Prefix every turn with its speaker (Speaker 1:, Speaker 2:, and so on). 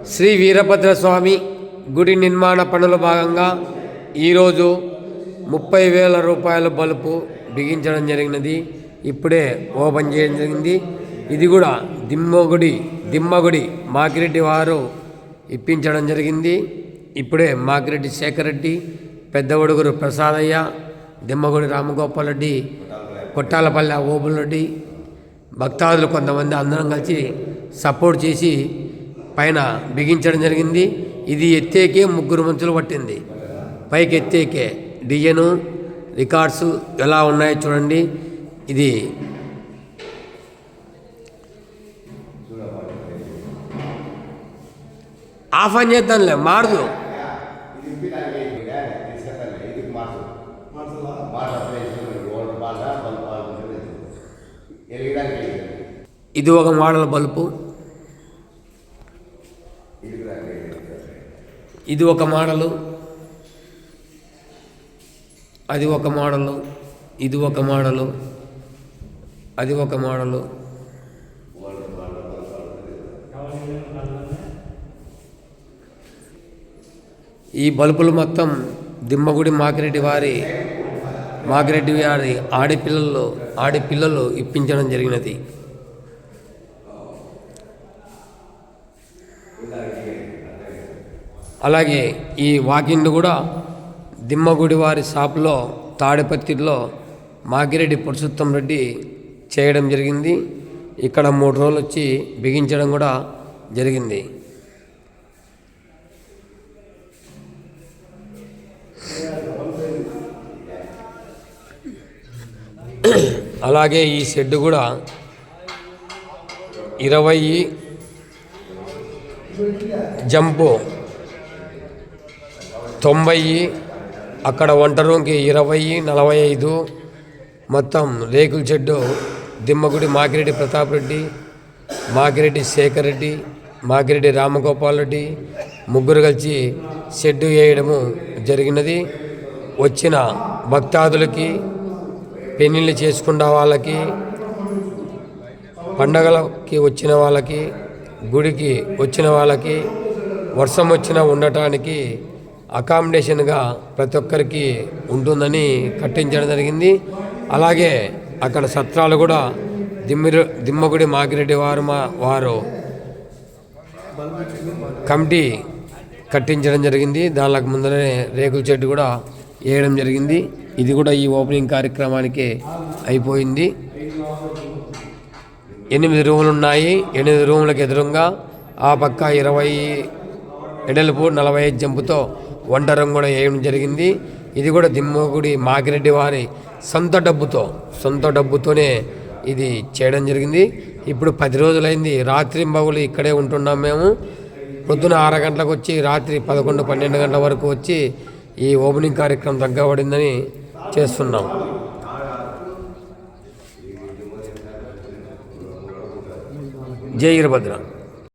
Speaker 1: శ్రీ వీరభద్రస్వామి గుడి నిర్మాణ పనుల భాగంగా ఈరోజు 30,000 రూపాయల బల్బు బిగించడం జరిగినది. ఇప్పుడే ఓపెన్ చేయడం జరిగింది. ఇది కూడా దిమ్మగుడి మాకిరెడ్డి వారు ఇప్పించడం జరిగింది. ఇప్పుడే మాకిరెడ్డి శేఖర్ రెడ్డి, పెద్ద ఒడుగురు ప్రసాదయ్య, దిమ్మగుడి రామగోపాల్ రెడ్డి, కొట్టాలపల్లె ఓబుల్ రెడ్డి, భక్తాదులు కొంతమంది అందరం కలిసి సపోర్ట్ చేసి పైన బిగించడం జరిగింది. ఇది ఎత్తేకే 3 మనుషులు పట్టింది. పైకి ఎత్తేకే డిజైను రికార్డ్స్ ఎలా ఉన్నాయో చూడండి. ఇది ఆఫ్ అని చేద్దాంలే, మారదు. ఇది ఒక మోడల్ బల్బు, ఇది ఒక మోడలు, అది ఒక మోడలు, ఇది ఒక మోడలు, అది ఒక మోడలు. ఈ బల్బులు మొత్తం దిమ్మగుడి మాకిరెడ్డి వారి ఆడపిల్లలు ఇప్పించడం జరిగినది. అలాగే ఈ వాకిండ్ కూడా దిమ్మగుడి వారి షాపులో తాడిపత్రిలో మాకిరెడ్డి పురుషోత్తం రెడ్డి చేయడం జరిగింది. ఇక్కడ 3 రోజులు వచ్చి బిగించడం కూడా జరిగింది. అలాగే ఈ షెడ్ కూడా 20 జంపు 90, అక్కడ వంట రూమ్కి 20, 45 మొత్తం రేకుల షెడ్డు దిమ్మగుడి మాకిరెడ్డి ప్రతాప్ రెడ్డి, మాకిరెడ్డి శేఖర్ రెడ్డి, మాకిరెడ్డి రామగోపాల్ రెడ్డి ముగ్గురు కలిసి షెడ్డు వేయడము జరిగినది. వచ్చిన భక్తాదులకి, పెళ్ళిళ్ళు చేసుకున్న వాళ్ళకి, పండగలకి వచ్చిన వాళ్ళకి, గుడికి వచ్చిన వాళ్ళకి, వర్షం వచ్చినా ఉండటానికి అకామిడేషన్గా ప్రతి ఒక్కరికి ఉంటుందని కట్టించడం జరిగింది. అలాగే అక్కడ సత్రాలు కూడా దిమ్మగుడి మాకిరెడ్డి వారు కమిటీ కట్టించడం జరిగింది. దానికి ముందరే రేకుల చెట్టు కూడా వేయడం జరిగింది. ఇది కూడా ఈ ఓపెనింగ్ కార్యక్రమానికి అయిపోయింది. 8 రూములు ఉన్నాయి. 8 రూములకు ఎదురుగా ఆ పక్క 20 ఎడల్పు 45 జంపుతో వంట రంగు కూడా వేయడం జరిగింది. ఇది కూడా దిమ్మగుడి మాకిరెడ్డి వారి సొంత డబ్బుతోనే ఇది చేయడం జరిగింది. ఇప్పుడు 10 రోజులైంది. రాత్రి మగులు ఇక్కడే ఉంటున్నాం మేము. పొద్దున 6 గంటలకు వచ్చి రాత్రి 11, 12 గంటల వరకు వచ్చి ఈ ఓపెనింగ్ కార్యక్రమం తగ్గబడిందని చేస్తున్నాం. జై వీరభద్ర.